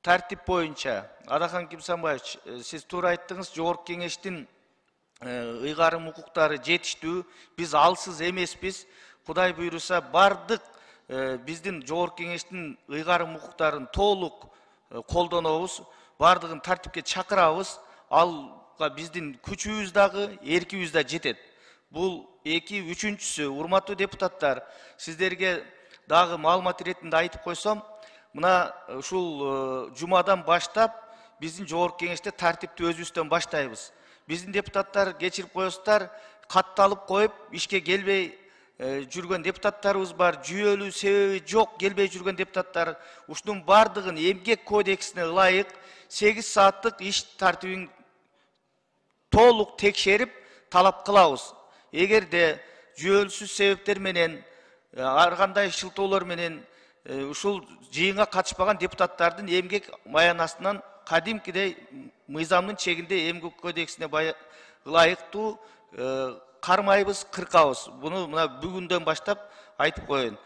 тартип боюнча Адахан Кимсанбаевич, сиз туура айттыңыз, Жогорку Кеңештин ыйгарым укуктары жетиштүү, биз алсыз эмеспиз. Кудай буйруса бардык биздин Жогорку Кеңештин ыйгарым укуктарын толук колдонобуз, бардыгын тартипке чакырабыз. Алга биздин күчүбүз дагы, эркибиз да жетет. Бул эки, үчүнчүсү, урматтуу депутаттар, сиздерге дагы маалымат иретинде айтып койсом, мына ушул жумадан баштап биздин Жогорку Кеңеште тартипти өзүбүздөн баштайбыз. Биздин депутаттар кечирип коесуздар, катталып коюп, ишке келбей жүргөн депутаттарыбыз бар, жүйөлүү себеби жок келбей жүргөн депутаттар. Ушунун бардыгын эмгек кодексине ылайык 8 сааттык иш тартибин толук текшерип талап кылабыз. Эгерде жүйөлүсүз себептер менен, ар кандай шылтоолор менен ушул жыйынга катышпаган депутаттардын эмгек маянасынан кадимкидей мыйзамдын чегинде эмгек кодексине ылайыктуу кармайбыз, кыркабыз. Буну мына бүгүндөн баштап айтып коеюн.